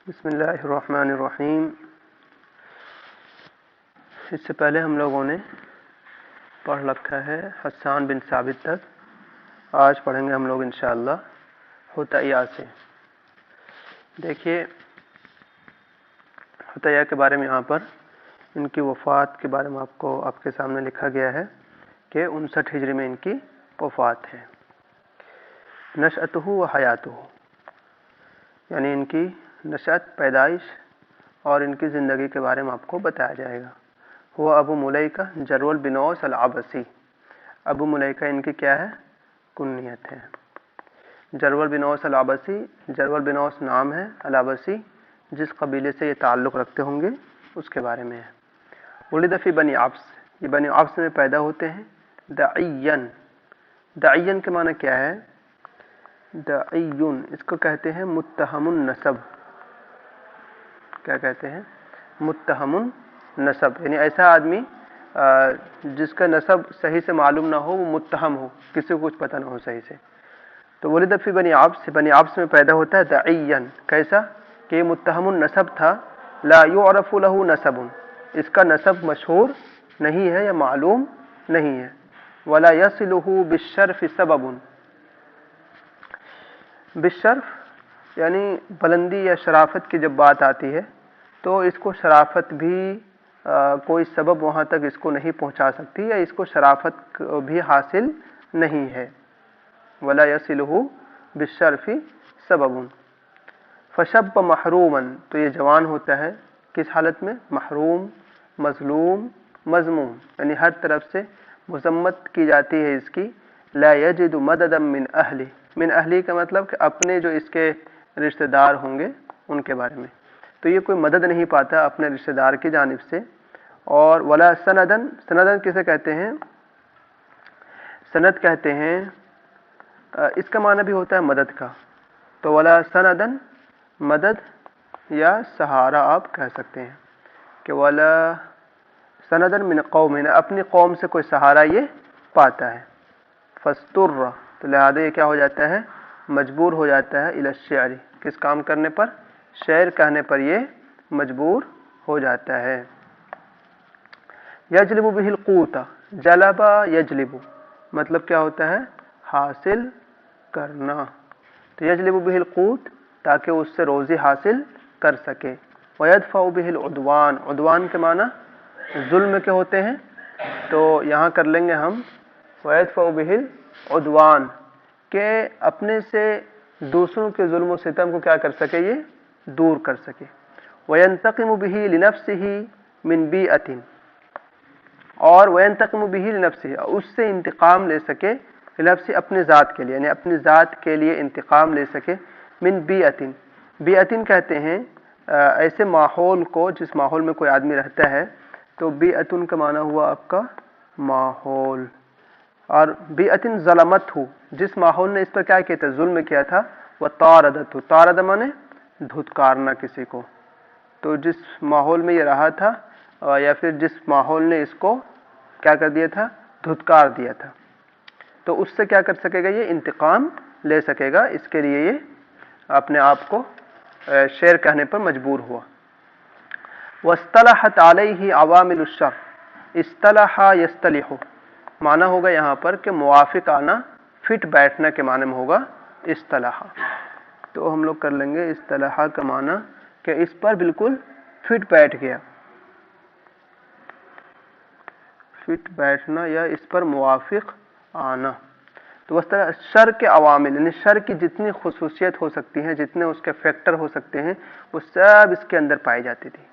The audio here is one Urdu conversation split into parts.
بسم اللہ الرحمن الرحیم۔ اس سے پہلے ہم لوگوں نے پڑھ رکھا ہے حسان بن ثابت تک۔ آج پڑھیں گے ہم لوگ انشاءاللہ حطیہ سے۔ دیکھیے حطیہ کے بارے میں یہاں پر ان کی وفات کے بارے میں آپ کے سامنے لکھا گیا ہے کہ 59 ہجری میں ان کی وفات ہے۔ نشأتہ و حیاتہ، یعنی ان کی نشأت، پیدائش اور ان کی زندگی کے بارے میں آپ کو بتایا جائے گا۔ وہ ابو ملیکہ جرول بن اوس العبسی، ابو ملیکہ ان کی کیا ہے؟ کنیت ہے۔ جرول بن اوس العبسی، جرول بن اوس نام ہے، العبسی جس قبیلے سے یہ تعلق رکھتے ہوں گے اس کے بارے میں ہے۔ ولد فی بنی عبس، یہ بنی عبس میں پیدا ہوتے ہیں۔ دعین، دعین کے معنی کیا ہے؟ دعین اس کو کہتے ہیں متہم النسب۔ کیا کہتے ہیں؟ متہم النسب، یعنی ایسا آدمی جس کا نسب صحیح سے معلوم نہ ہو، وہ متہم ہو، کسی کو کچھ پتہ نہ ہو صحیح سے۔ تو ولد فی بنی عبس، بنی عبس میں پیدا ہوتا ہے دعین، کیسا کہ یہ متہم النسب تھا۔ لا یعرف له نسب، اس کا نسب مشہور نہیں ہے یا معلوم نہیں ہے۔ ولا یصلہ بالشرف سبب، بالشرف یعنی بلندی یا شرافت کی جب بات آتی ہے تو اس کو شرافت بھی کوئی سبب وہاں تک اس کو نہیں پہنچا سکتی، یا اس کو شرافت بھی حاصل نہیں ہے۔ ولا یصلہ بالشرف سبب۔ فشب محروما، تو یہ جوان ہوتا ہے کس حالت میں؟ محروم، مظلوم، مذموم، یعنی ہر طرف سے مذمت کی جاتی ہے اس کی۔ لا یجد مددا من اہلی، من اہلی کا مطلب کہ اپنے جو اس کے رشتہ دار ہوں گے ان کے بارے میں، تو یہ کوئی مدد نہیں پاتا اپنے رشتہ دار کی جانب سے۔ اور ولا سندن، سندن کسے کہتے ہیں؟ سند کہتے ہیں، اس کا معنی بھی ہوتا ہے مدد کا، تو ولا سندن مدد یا سہارا آپ کہہ سکتے ہیں کہ ولا سندن من قوم، اپنی قوم سے کوئی سہارا یہ پاتا ہے۔ فاستر، تو لہذا یہ کیا ہو جاتا ہے؟ مجبور ہو جاتا ہے الی الشعر، کس کام کرنے پر؟ شعر کہنے پر یہ مجبور ہو جاتا ہے۔ یجلب به القوت، جلب یجلب مطلب کیا ہوتا ہے؟ حاصل کرنا، تو یجلب به القوت تاکہ اس سے روزی حاصل کر سکے۔ ویدفع به العدوان، عدوان کے معنی ظلم کے ہوتے ہیں، تو یہاں کر لیں گے ہم ویدفع به العدوان، کہ اپنے سے دوسروں کے ظلم و ستم کو کیا کر سکے؟ یہ دور کر سکے۔ وینتقم به لنفسه من بیئۃ، اور وینتقم به لنفسه، اس سے انتقام لے سکے، لنفسه اپنے ذات کے لیے، یعنی اپنی ذات کے لیے انتقام لے سکے۔ من بیئۃ، بیئۃ کہتے ہیں ایسے ماحول کو جس ماحول میں کوئی آدمی رہتا ہے، تو بیئۃ کا معنی ہوا آپ کا ماحول، اور بیئۃ ظلمت ہو، جس ماحول نے اس پر کیا کیا تھا؟ ظلم کیا تھا۔ وطاردت، طارد مانے دھتکارنا کسی کو، تو جس ماحول میں یہ رہا تھا یا پھر جس ماحول نے اس کو کیا کر دیا تھا؟ دھتکار دیا تھا، تو اس سے کیا کر سکے گا؟ یہ انتقام لے سکے گا، اس کے لیے یہ اپنے آپ کو شعر کہنے پر مجبور ہوا۔ واصطلحت علیہ عوامل الشر، اصطلح یصطلح معنی ہوگا یہاں پر کہ موافق آنا، فٹ بیٹھنا کے معنی میں ہوگا اصطلح، تو ہم لوگ کر لیں گے اصطلح کا معنی کہ اس پر بالکل فٹ بیٹھ گیا، فٹ بیٹھنا یا اس پر موافق آنا۔ تو اس طرح شر کے عوامل، یعنی شر کی جتنی خصوصیت ہو سکتی ہیں، جتنے اس کے فیکٹر ہو سکتے ہیں، وہ سب اس کے اندر پائی جاتی تھی۔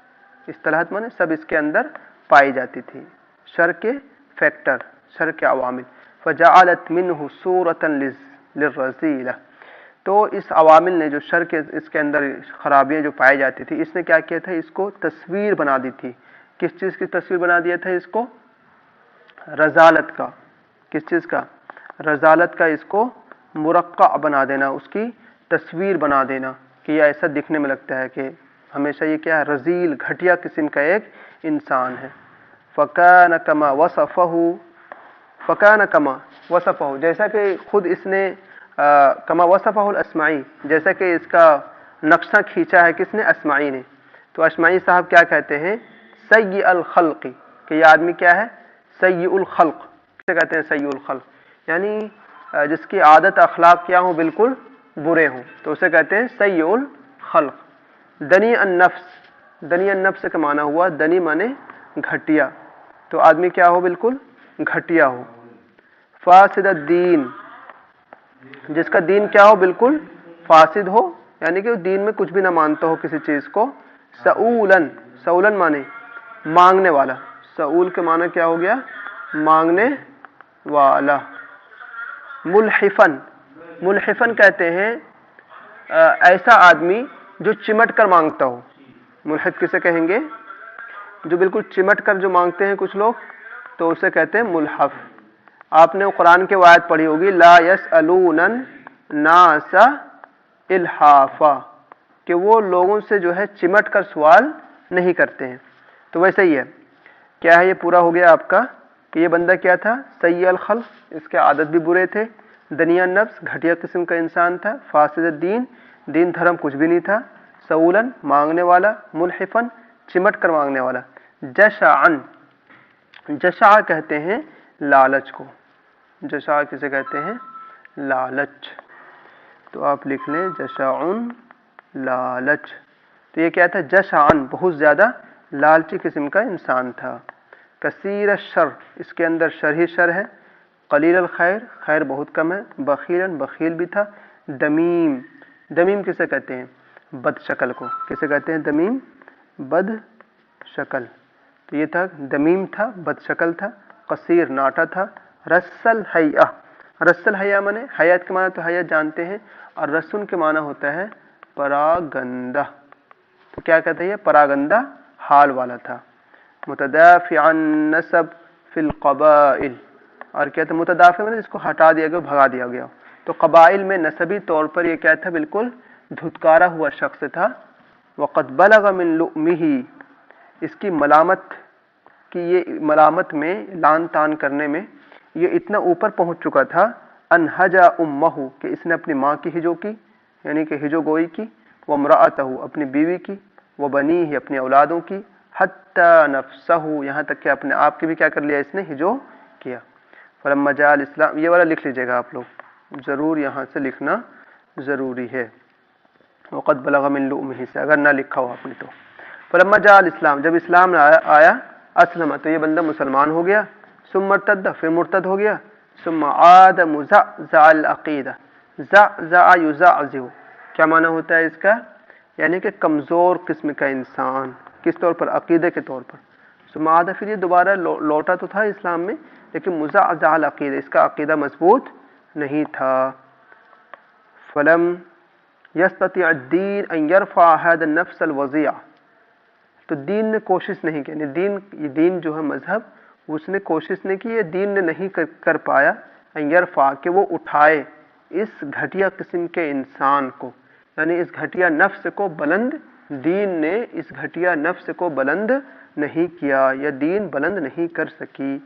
اصطلاحات مانے سب اس کے اندر پائی جاتی تھی، شر کے فیکٹر، شر کے عوامل۔ فجعلت منہ صورۃ للرذیلہ، تو اس عوامل نے جو شر کے اس کے اندر خرابیاں جو پائی جاتی تھی، اس نے کیا کیا تھا؟ اس کو تصویر بنا دی تھی۔ کس چیز کی تصویر بنا دیا تھا اس کو؟ رذالت کا۔ کس چیز کا؟ رذالت کا، اس کو مرقع بنا دینا، اس کی تصویر بنا دینا کہ یہ ایسا دکھنے میں لگتا ہے کہ ہمیشہ یہ کیا ہے؟ رذیل، گھٹیا قسم کا ایک انسان ہے۔ فکان کما وصفہ، فکان کما وصفہ، جیسا کہ خود اس نے کما وصفہ الاسمعی، جیسا کہ اس کا نقشہ کھینچا ہے کس نے؟ اسمعی نے. تو اسمعی صاحب کیا کہتے ہیں؟ سیء الخلق، کہ یہ آدمی کیا ہے؟ سیء الخلق. کسے کہتے ہیں سیء الخلق؟ یعنی جس کی عادت اخلاق کیا ہوں؟ بالکل برے ہوں، تو اسے کہتے ہیں سیء الخلق. دنی النفس، دنی النفس کا معنی ہوا، دنی مانے گھٹیا، تو آدمی کیا ہو؟ بالکل گھٹیا ہو. فاسد الدین، جس کا دین کیا ہو؟ بالکل فاسد ہو، یعنی کہ دین میں کچھ بھی نہ مانتا ہو کسی چیز کو. سؤولن، سؤولن مانے مانگنے والا، سؤول کے معنی کیا ہو گیا؟ مانگنے والا. ملحفن، ملحفن کہتے ہیں ایسا آدمی جو چمٹ کر مانگتا ہو. ملحف کسے کہیں گے؟ جو بالکل چمٹ کر جو مانگتے ہیں کچھ لوگ، تو اسے کہتے ہیں ملحف. آپ نے قرآن کی آیت پڑھی ہوگی، لا یسألون الناس الحافا، کہ وہ لوگوں سے جو ہے چمٹ کر سوال نہیں کرتے ہیں. تو ویسے ہی ہے. کیا ہے یہ پورا ہو گیا آپ کا کہ یہ بندہ کیا تھا؟ سیء الخلق، اس کے عادت بھی برے تھے. دنیا النفس، گھٹیا قسم کا انسان تھا. فاسد الدین، دین دھرم کچھ بھی نہیں تھا. سؤولن، مانگنے والا. ملحفن، چمٹ کر مانگنے والا. جشعن، جشع کہتے ہیں لالچ کو. جشع کسے کہتے ہیں؟ لالچ. تو آپ لکھ لیں جشعن، لالچ. تو یہ کیا تھا؟ جشعن، بہت زیادہ لالچی قسم کا انسان تھا. کثیر الشر، اس کے اندر شر ہی شر ہے. قلیل الخیر، خیر بہت کم ہے. بخیلاً، بخیل بھی تھا. دمیم، دمیم کسے کہتے ہیں؟ بد شکل کو. کسے کہتے ہیں؟ دمیم، بد شکل. تو یہ تھا دمیم تھا، بد شکل تھا. قصیر، ناٹا تھا. رسل حیہ، رسل حیہ مانے حیات کے معنی تو حیات جانتے ہیں، اور رسن کے معنی ہوتا ہے پراگندہ. تو کیا کہتے ہیں؟ پراگندہ حال والا تھا. متدافع النسب فی القبائل، اور کیا تھا؟ متدافع مانے جس کو ہٹا دیا گیا، بھگا دیا گیا. تو قبائل میں نسبی طور پر یہ کیا تھا؟ بالکل دھتکارا ہوا شخص تھا. وقد بلغ من لؤمہ، اس کی ملامت کی، یہ ملامت میں لان تان کرنے میں یہ اتنا اوپر پہنچ چکا تھا. انہجا امہ، کہ اس نے اپنی ماں کی ہجو کی، یعنی کہ ہجو گوئی کی. وامرأتہ، اپنی بیوی کی. وبنیہ، اپنی اولادوں کی. حتی نفسہ، یہاں تک کہ اپنے آپ کی بھی کیا کر لیا اس نے؟ ہجو کیا. فلما جاء الاسلام، یہ والا لکھ لیجیے گا آپ لوگ، ضرور یہاں سے لکھنا ضروری ہے. وقد بلغ من لؤمہ سے اگر نہ لکھا ہو آپ نے تو. فلما جاء الاسلام، جب اسلام آیا. اسلم، تو یہ بندہ مسلمان ہو گیا. ثم مرتد، پھر مرتد ہو گیا. ثم عاد مزعزع العقیدہ، زعزع یزعزع، کیا معنی ہوتا ہے اس کا؟ یعنی کہ کمزور قسم کا انسان. کس طور پر؟ عقیدے کے طور پر. ثم عاد، پھر یہ دوبارہ لوٹا تو تھا اسلام میں، لیکن مزعزع العقیدہ، اس کا عقیدہ مضبوط نہیں تھا. فلم یستطیع الدین ان یرفع هذا النفس الوضیع، تو دین نے کوشش نہیں کی، یعنی دین جو ہے مذہب، اس نے کوشش نہیں کی، یہ دین نے نہیں کر پایا. ان یرفع، کہ وہ اٹھائے اس گھٹیا قسم کے انسان کو، یعنی اس گھٹیا نفس کو بلند. دین نے اس گھٹیا نفس کو بلند نہیں کیا، یا دین بلند نہیں کر سکی.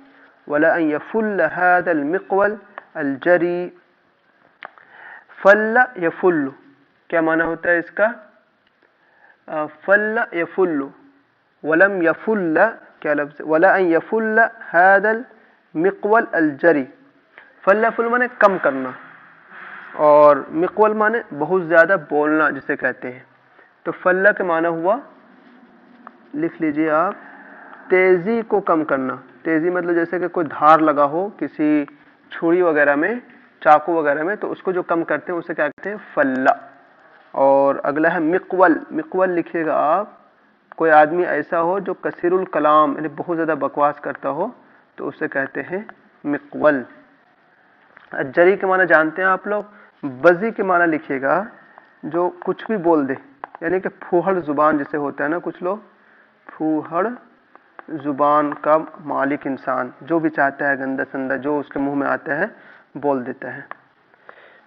ولا ان یفل هذا المقول الجری، فل یفل، کیا معنی ہوتا ہے اس کا؟ فل یفل. ولم یفل، کیا لفظ؟ ولا ان یفل هذا المقول الجری. فل یفل مانے کم کرنا، اور مقول مانے بہت زیادہ بولنا جسے کہتے ہیں. تو فل کے معنی ہوا، لکھ لیجئے آپ، تیزی کو کم کرنا. تیزی مطلب جیسے کہ کوئی دھار لگا ہو کسی چھری وغیرہ میں، چاقو وغیرہ میں، تو اس کو جو کم کرتے ہیں اسے کیا کہتے ہیں؟ فلا. اور اگلا ہے مقول. مقول لکھیے گا آپ، کوئی آدمی ایسا ہو جو کثیر الکلام، یعنی بہت زیادہ بکواس کرتا ہو، تو اسے کہتے ہیں مقول. جری کے معنی جانتے ہیں آپ لوگ. بزی کے معنی لکھیے گا جو کچھ بھی بول دے، یعنی کہ پھوہڑ زبان جسے ہوتا ہے نا کچھ لوگ، پھوہڑ زبان کا مالک انسان، جو بھی چاہتا ہے گندا سندا جو اس کے منہ میں آتا ہے بول دیتا ہے.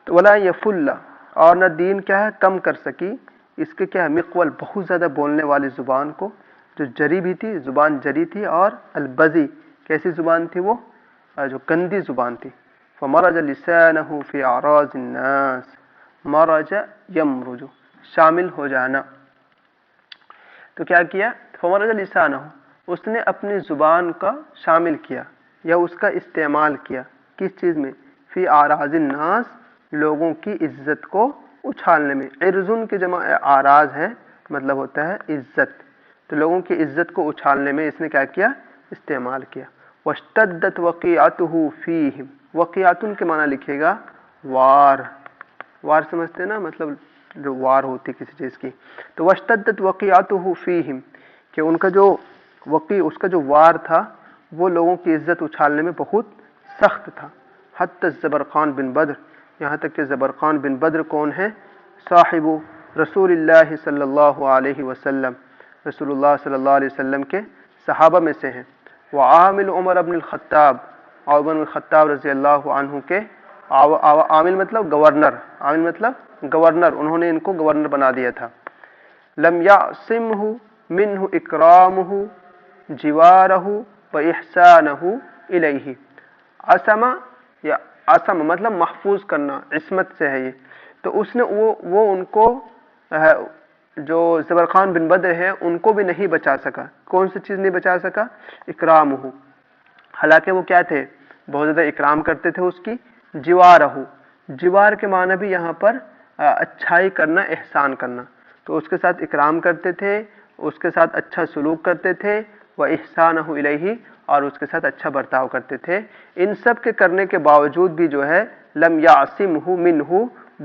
تو ولا یفل، اور نہ دین کیا ہے؟ کم کر سکی اس کے کیا ہے؟ مقول، بہت زیادہ بولنے والی زبان کو، جو جری بھی تھی، زبان جری تھی. اور البزی، کیسی زبان تھی وہ؟ جو گندی زبان تھی. فمرج لسانه في اعراض الناس، مرج یمرج، شامل ہو جانا. تو کیا کیا؟ فمرج لسانہ، اس نے اپنی زبان کا شامل کیا یا اس کا استعمال کیا. کس چیز میں؟ فی اعراض الناس، لوگوں کی عزت کو اچھالنے میں. عرضن کے جمع اعراض ہے، مطلب ہوتا ہے عزت. تو لوگوں کی عزت کو اچھالنے میں اس نے کیا کیا؟ استعمال کیا. واشتدت وقیعتہ فیہم، وقیعتن کے معنی لکھے گا وار. وار سمجھتے ہیں نا، مطلب جو وار ہوتی کسی چیز کی. تو واشتدت وقیعتہ فیہم، کہ ان کا جو وقیع، اس کا جو وار تھا وہ لوگوں کی عزت اچھالنے میں بہت سخت تھا. حتی زبرقان بن بدر، یہاں تک کہ زبرقان بن بدر کون ہے؟ صاحب رسول اللہ صلی اللہ علیہ وسلم، رسول اللہ صلی اللہ علیہ وسلم کے صحابہ میں سے ہیں. وعامل عمر بن الخطاب، عمر بن الخطاب رضی اللہ عنہ کے عامل مطلب گورنر، عامل مطلب گورنر، انہوں نے ان کو گورنر بنا دیا تھا. لم یعصمہ منہ اکرامہ جوارہ و احسانہ الیہ. عصم یا عصم مطلب محفوظ کرنا، عصمت سے ہے یہ. تو اس نے وہ ان کو جو زبرخان بن بدر ہے ان کو بھی نہیں بچا سکا. کون سی چیز نہیں بچا سکا؟ اکرامہ، حالانکہ وہ کیا تھے؟ بہت زیادہ اکرام کرتے تھے اس کی. جوارہ، جوار کے معنی بھی یہاں پر اچھائی کرنا، احسان کرنا. تو اس کے ساتھ اکرام کرتے تھے، اس کے ساتھ اچھا سلوک کرتے تھے. و احسانہ الیہ، اور اس کے ساتھ اچھا برتاؤ کرتے تھے. ان سب کے کرنے کے باوجود بھی جو ہے لم یعصمہ منہ،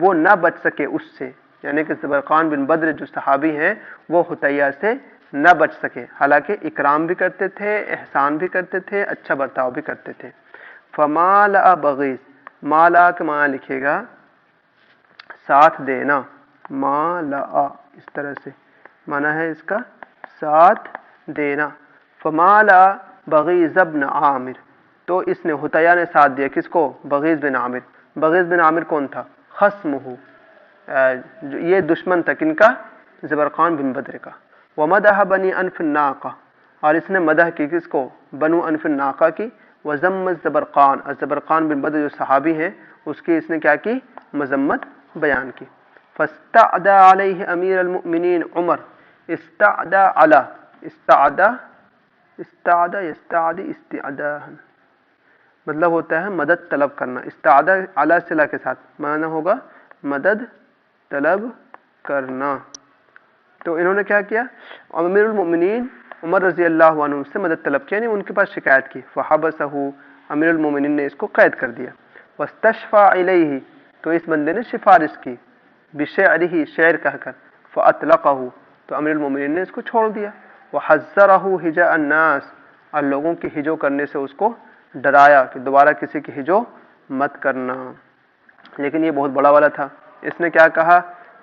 وہ نہ بچ سکے اس سے. یعنی کہ زبرقان بن بدر جو صحابی ہیں وہ حطیہ سے نہ بچ سکے، حالانکہ اکرام بھی کرتے تھے، احسان بھی کرتے تھے، اچھا برتاؤ بھی کرتے تھے. فمالأ بغیض، مالا کے معنی لکھے گا ساتھ دینا. مالأ اس طرح سے معنی ہے اس کا ساتھ دینا. فمالأ بغیض بن عامر، تو اس نے حطیہ نے ساتھ دیا کس کو؟ بغیض بن عامر. بغیض بن عامر کون تھا؟ خصمہ، یہ دشمن تھا کن کا؟ زبرقان بن بدر کا. ومدح بنی انف الناقہ، اور اس نے مدح کی کس کو؟ بنو انف الناقہ کی. وذم الزبرقان، الزبرقان بن بدر جو صحابی ہیں اس کی اس نے کیا کی؟ مذمت بیان کی. فاستعدى علیہ امیر المؤمنین عمر، استعدى علی، استعدى یستعدی استعداء، مطلب ہوتا ہے مدد طلب کرنا. استعدى علی صلہ کے ساتھ معنی ہوگا مدد طلب کرنا. تو انہوں نے کیا کیا؟ امیر المؤمنین عمر رضی اللہ عنہ سے مدد طلب کیا، یعنی ان کے پاس شکایت کی. فحبسہ، امیر المؤمنین نے اس کو قید کر دیا. واستشفع الیہ، تو اس بندے نے سفارش کی بشعرہ، شعر کہہ کر. فاطلقہ، تو امیر المؤمنین نے اس کو چھوڑ دیا. وحذرہ ہجاء الناس، اور لوگوں کی ہجو کرنے سے اس کو ڈرایا کہ دوبارہ کسی کی ہجو مت کرنا. لیکن یہ بہت بڑا والا تھا. اس نے کیا کہا؟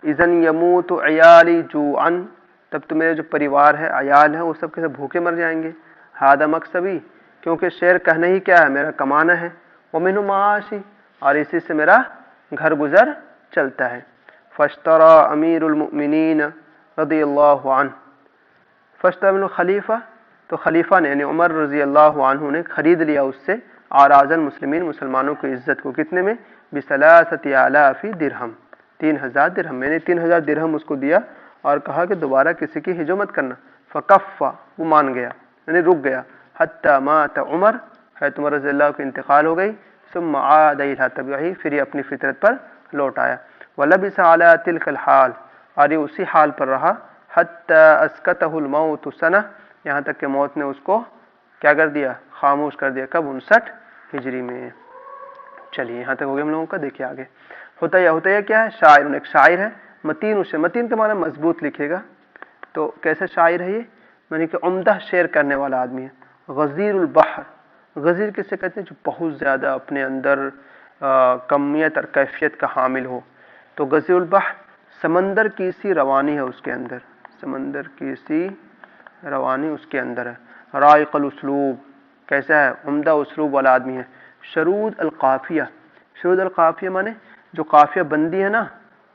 اذن یموت عیالی جوعا، تب تو میرے جو پریوار ہے، عیال ہیں، وہ سب کے سب بھوکے مر جائیں گے. ھذا مکسبی، کیونکہ شعر کہنا ہی کیا ہے؟ میرا کمانا ہے. ومنہ معاشی، اور اسی سے میرا گھر گزر چلتا ہے. فاشترى امیر المؤمنین رضی اللہ عنہ، فاشترى من خلیفہ، تو خلیفہ نے یعنی عمر رضی اللہ عنہ نے خرید لیا اس سے اعراض المسلمین، مسلمانوں کی عزت کو. کتنے میں؟ بثلاثۃ آلاف درہم، 3000 درہم. میں نے 3000 درہم اس کو دیا اور کہا کہ دوبارہ کسی کی ہجو مت کرنا. فکف، وہ مان گیا یعنی رک گیا. حتی مات عمر، حضرت عمر رضی اللہ کو انتقال ہو گئی. ثم عاد الی طبعہ، پھر یہ اپنی فطرت پر لوٹ آیا. ولبث علی تلک الحال، اور یہ اسی حال پر رہا. حتی اسکتہ الموت سنہ، یہاں تک کہ موت نے اس کو کیا کر دیا؟ خاموش کر دیا. کب؟ 59 ہجری میں. چلیے یہاں تک ہو گیا ہم لوگوں کا. دیکھیے آگے حطیہ. حطیہ کیا ہے؟ شاعر، ایک شاعر ہے. متین اسے، متین کے معنی مضبوط لکھے گا. تو کیسے شاعر ہے یہ؟ یعنی کہ عمدہ شعر کرنے والا آدمی ہے. غزیر البحر، غزیر کسے کہتے ہیں؟ جو بہت زیادہ اپنے اندر کمیت اور کیفیت کا حامل ہو. تو غزیر البحر، سمندر کی سی روانی ہے اس کے اندر، سمندر کی سی روانی اس کے اندر ہے. رائق الاسلوب، کیسا ہے؟ عمدہ اسلوب والا آدمی ہے. شرود القافیہ، شرود القافیہ مانے جو قافیہ بندی ہے نا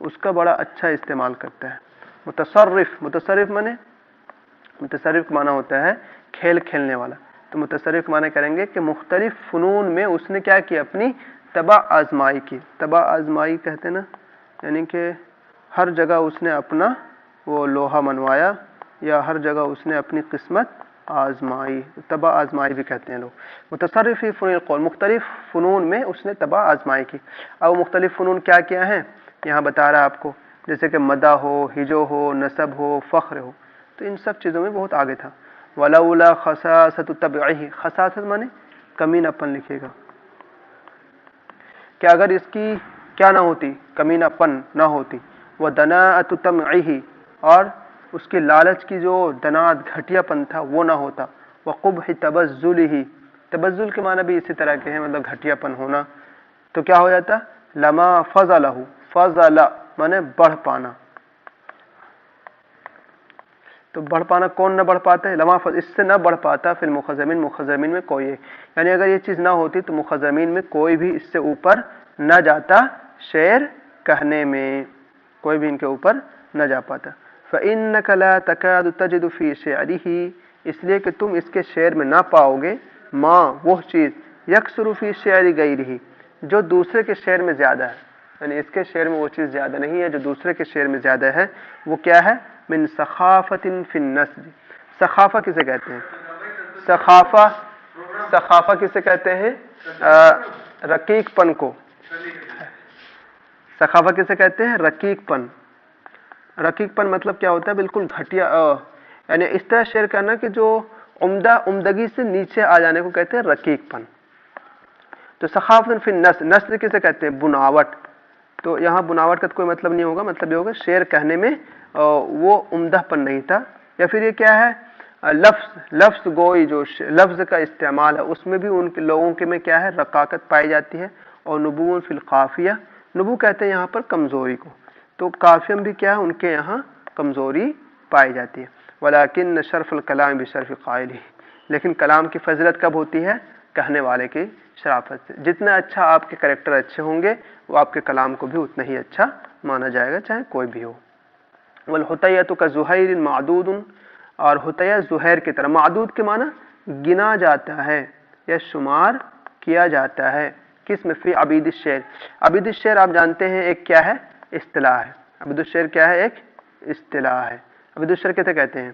اس کا بڑا اچھا استعمال کرتا ہے. متصرف، متصرف مانے، متصرف کا معنی ہوتا ہے کھیل کھیلنے والا. تو متصرف معنی کریں گے کہ مختلف فنون میں اس نے کیا کیا؟ اپنی تبع آزمائی کی. تبع آزمائی کہتے ہیں نا، یعنی کہ ہر جگہ اس نے اپنا وہ لوہا منوایا یا ہر جگہ اس نے اپنی قسمت آزمائی. تباہ آزمائی بھی کہتے ہیں لوگ. متصرف فی فنون القول، مختلف فنون میں اس نے تباہ آزمائی کی. اب مختلف فنون کیا کیا ہیں یہاں بتا رہا ہے آپ کو، جیسے کہ مدح ہو، ہجو ہو، نسب ہو، فخر ہو، تو ان سب چیزوں میں بہت آگے تھا. ولولا خساست طبعہ، خساست مانے کمینہ پن لکھے گا کہ اگر اس کی کیا نہ ہوتی، کمینہ پن نہ ہوتی، وہ دناءۃ طمعہ، اور اس کی لالچ کی جو دناءت گھٹیا پن تھا وہ نہ ہوتا، وقبح تبذلہ، تبذل کے معنی بھی اسی طرح کے ہیں، مطلب گھٹیا پن ہونا، تو کیا ہو جاتا، لما فضلہ، فضل مانے بڑھ پانا. تو بڑھ پانا کون نہ بڑھ پاتا ہے، لما اس سے نہ بڑھ پاتا فی المخزمین، مخزمین میں کوئی ہے، یعنی اگر یہ چیز نہ ہوتی تو مخزمین میں کوئی بھی اس سے اوپر نہ جاتا، شعر کہنے میں کوئی بھی ان کے اوپر نہ جا پاتا. فإنک لا تکاد تجد فی شعرہ، اس لیے کہ تم اس کے شعر میں نہ پاؤ گے ما وہ چیز یکثر فی شعر غیرہ جو دوسرے کے شعر میں زیادہ ہے، یعنی اس کے شعر میں وہ چیز زیادہ نہیں ہے جو دوسرے کے شعر میں زیادہ ہے. وہ کیا ہے، من سخافت فی النسج. سخافہ کسے کہتے ہیں، سخافہ، سخافہ کسے کہتے ہیں، رقیق پن کو. سخافہ کسے کہتے ہیں، رقیق پن. رقیق پن مطلب کیا ہوتا ہے، بالکل گھٹیا، یعنی اس طرح شعر کرنا کہ جو عمدگی سے نیچے آ جانے کو کہتے ہیں رقیق پن. تو سخافت فی النسج، نسج کسے کہتے ہیں، بناوٹ. تو یہاں بناوٹ کا کوئی مطلب نہیں ہوگا، مطلب یہ ہوگا شعر کہنے میں وہ عمدہ پن نہیں تھا. یا پھر یہ کیا ہے، لفظ گوئی، جو لفظ کا استعمال ہے اس میں بھی ان کے لوگوں کے میں کیا ہے، رقاقت پائی جاتی ہے. اور نبو فی القافیہ، نبو کہتے ہیں یہاں پر کمزوری کو، تو قافیہ میں بھی کیا ہے، ان کے یہاں کمزوری پائی جاتی ہے. ولیکن شرف الکلام بشرف قائلہ، لیکن کلام کی فضیلت کب ہوتی ہے، کہنے والے کی شرافت سے. جتنا اچھا آپ کے کریکٹر اچھے ہوں گے وہ آپ کے کلام کو بھی اتنا ہی اچھا مانا جائے گا، چاہے کوئی بھی ہو. والحطیۃ کزہیر معدود، اور حطیہ زہیر کی طرح، معدود کے معنی گنا جاتا ہے یا شمار کیا جاتا ہے. کس میں، فی عبید الشعر. عبید الشعر آپ جانتے ہیں ایک کیا ہے، اصطلاح ہے. عبید الشعر کیا ہے، ایک اصطلاح ہے. عبید الشعر کیسے کہتے ہیں،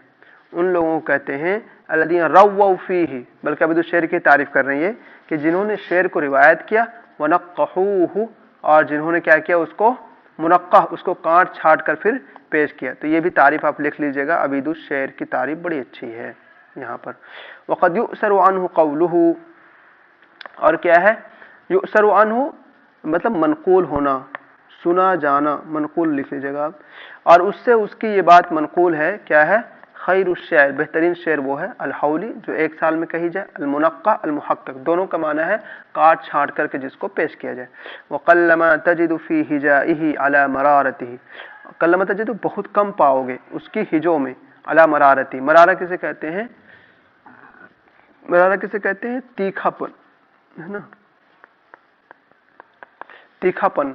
ان لوگوں کو کہتے ہیں الذین رووا فیہ، بلکہ عبید الشعر کی تعریف کر رہی ہے کہ جنہوں نے شعر کو روایت کیا، ونقحوہ، اور جنہوں نے کیا کیا، اس کو منقح، اس کو کاٹ چھاٹ کر پھر پیش کیا. تو یہ بھی تعریف آپ لکھ لیجئے گا، عبید الشعر کی تعریف بڑی اچھی ہے یہاں پر. وقد یؤثر عنہ قولہ، اور کیا ہے، یؤثر عنہ مطلب منقول ہونا، سنا جانا، منقول لکھ لیجئے گا آپ. اور اس سے اس کی یہ بات منقول ہے، کیا ہے، خیر الشعر، بہترین شعر وہ ہے، الحولی جو ایک سال میں کہی جائے، المنقع المحقق، دونوں کا معنی ہے کاٹ چھانٹ کر کے جس کو پیش کیا جائے. وقلما تجد فی ہجائہ علی مرارتہ، قلما تجد بہت کم پاؤ گے اس کی ہجوں میں، علی مرارتہ. مرارہ کسے کہتے ہیں، مرارہ کسے کہتے ہیں، تیکھا پن ہے نا، تیکھا پن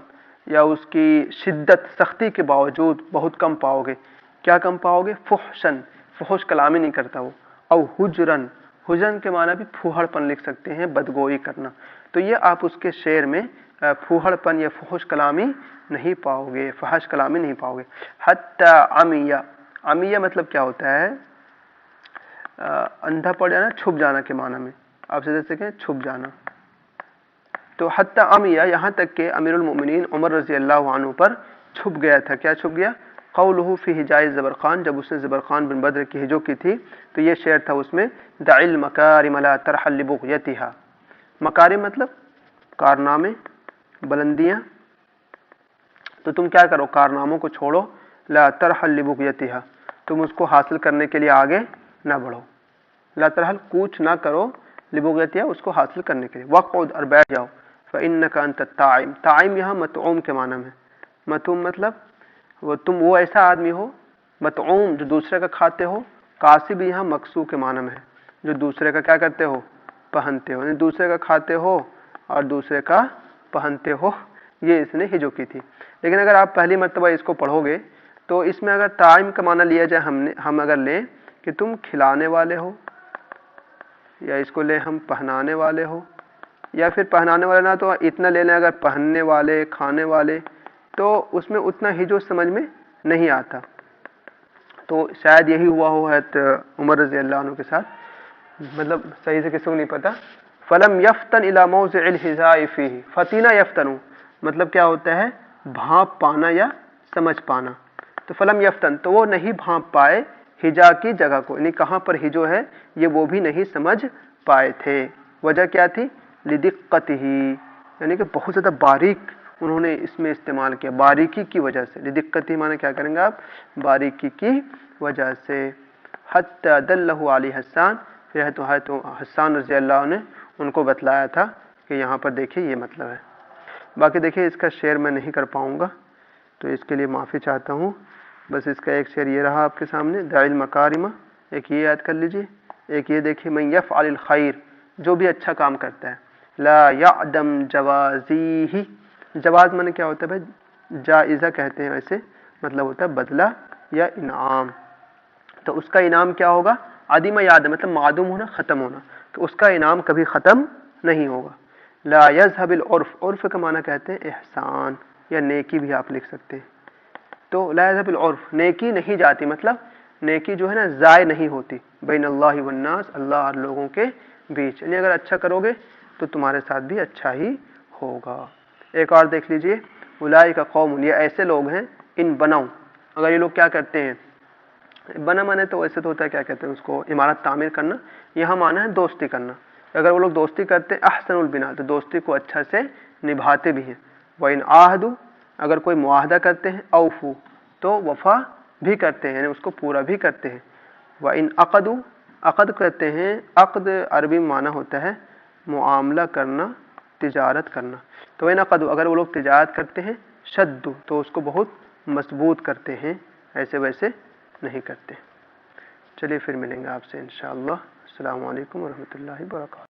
یا اس کی شدت، سختی کے باوجود بہت کم پاؤ گے. کیا کم پاؤ گے، فحشن، فحش کلامی نہیں کرتا وہ. او حجرن، حجرن کے معنی بھی پھوہڑ پن لکھ سکتے ہیں، بدگوئی کرنا. تو یہ آپ اس کے شعر میں پھوہڑ پن یا فحش کلامی نہیں پاؤ گے، فحش کلامی نہیں پاؤ گے. حتی عمیہ، عمیہ مطلب کیا ہوتا ہے، اندھا پڑ جانا، چھپ جانا کے معنی میں، آپ سے جیسے کہ چھپ جانا. تو حتی عمیہ، یہاں تک کہ امیر المؤمنین عمر رضی اللہ عنہ پر چھپ گیا تھا. کیا چھپ گیا، قولہ فی ہجاء زبرقان، جب اس نے زبرقان بن بدر کی ہجو کی تھی تو یہ شعر تھا اس میں، دع المکارم لا ترحل لبغیتها. مکارم مطلب کارنامے، بلندیاں، تو تم کیا کرو، کارناموں کو چھوڑو، لا ترحل لبغیتها، تم اس کو حاصل کرنے کے لیے آگے نہ بڑھو. لا ترحل، کوچ نہ کرو، لبغیتها، اس کو حاصل کرنے کے لیے. وقعد، اور بیٹھ جاؤ. فإنک انت الطاعم، طاعم یہاں مطعوم کے معنی میں. مطعوم مطلب وہ تم وہ ایسا آدمی ہو، مطعوم جو دوسرے کا کھاتے ہو. کاسب یہاں مکسو کے معنی میں ہے، جو دوسرے کا کیا کرتے ہو، پہنتے ہو، یعنی دوسرے کا کھاتے ہو اور دوسرے کا پہنتے ہو. یہ اس نے ہجو کی تھی. لیکن اگر آپ پہلی مرتبہ اس کو پڑھو گے تو اس میں اگر طاعم کا معنی لیا جائے، ہم اگر لیں کہ تم کھلانے والے ہو، یا اس کو لیں ہم پہنانے والے ہو، یا پھر پہنانے والے نہ تو اتنا لے لیں اگر پہننے والے، کھانے والے، تو اس میں اتنا ہجو سمجھ میں نہیں آتا. تو شاید یہی ہوا ہو حضرت عمر رضی اللہ عنہ کے ساتھ, مطلب صحیح سے کسی کو نہیں پتا. فلم یفتن الی موضع الحذاء فیہ فتینہ یفتن, مطلب کیا ہوتا ہے بھانپ پانا یا سمجھ پانا. تو فلم یفتن تو وہ نہیں بھانپ پائے ہجا کی جگہ کو, یعنی کہاں پر ہجو ہے یہ وہ بھی نہیں سمجھ پائے تھے. وجہ کیا تھی؟ لدقتہ, یعنی کہ بہت زیادہ باریک انہوں نے اس میں استعمال کیا, باریکی کی وجہ سے. لدقتہ معنی کیا کریں گے آپ؟ باریکی کی وجہ سے. حتی دلہ علی حسان, پھر تو حسان رضی اللہ عنہ نے ان کو بتلایا تھا کہ یہاں پر دیکھیے یہ مطلب ہے. باقی دیکھیے اس کا شعر میں نہیں کر پاؤں گا تو اس کے لیے معافی چاہتا ہوں. بس اس کا ایک شعر یہ رہا آپ کے سامنے, داعی المکارمہ, ایک یہ یاد کر لیجئے. ایک یہ دیکھیے, من یفعل الخیر, جو بھی اچھا کام کرتا ہے, لا یعدم جوازیہ, جواز معنی کیا ہوتا ہے بھائی؟ جائزہ کہتے ہیں ویسے, مطلب ہوتا ہے بدلہ یا انعام. تو اس کا انعام کیا ہوگا؟ عدم یاد, مطلب معدوم ہونا, ختم ہونا, کہ اس کا انعام کبھی ختم نہیں ہوگا. لا یذهب العرف, عرف کا معنی کہتے ہیں احسان یا نیکی بھی آپ لکھ سکتے ہیں. تو لا یذهب العرف, نیکی نہیں جاتی, مطلب نیکی جو ہے نا ضائع نہیں ہوتی, بین اللہ والناس, اللہ اور لوگوں کے بیچ. یعنی اگر اچھا کرو گے تو تمہارے ساتھ بھی اچھا ہی ہوگا. ایک اور دیکھ لیجئے, اولئک قوم, یہ ایسے لوگ ہیں, ان بناؤ, اگر یہ لوگ کیا کرتے ہیں, بنا مانے تو ویسے تو ہوتا ہے کیا کہتے ہیں اس کو, عمارت تعمیر کرنا, یہاں مانا ہے دوستی کرنا. اگر وہ لوگ دوستی کرتے ہیں, احسن البنا, تو دوستی کو اچھا سے نبھاتے بھی ہیں. وَإِنْ عَاهَدُوا, اگر کوئی معاہدہ کرتے ہیں, اوفو, تو وفا بھی کرتے ہیں, یعنی اس کو پورا بھی کرتے ہیں. وَإِنْ عَقَدُوا, عقد کرتے ہیں, عقد عربی معنی ہوتا ہے معاملہ کرنا, تجارت کرنا. تو وَإِنْ عَقَدُوا, اگر وہ لوگ تجارت کرتے ہیں, شدّوا, تو اس کو بہت مضبوط کرتے ہیں, ایسے ویسے نہیں کرتے. چلیے پھر ملیں گے آپ سے انشاءاللہ. السلام علیکم ورحمۃ اللہ وبرکاتہ.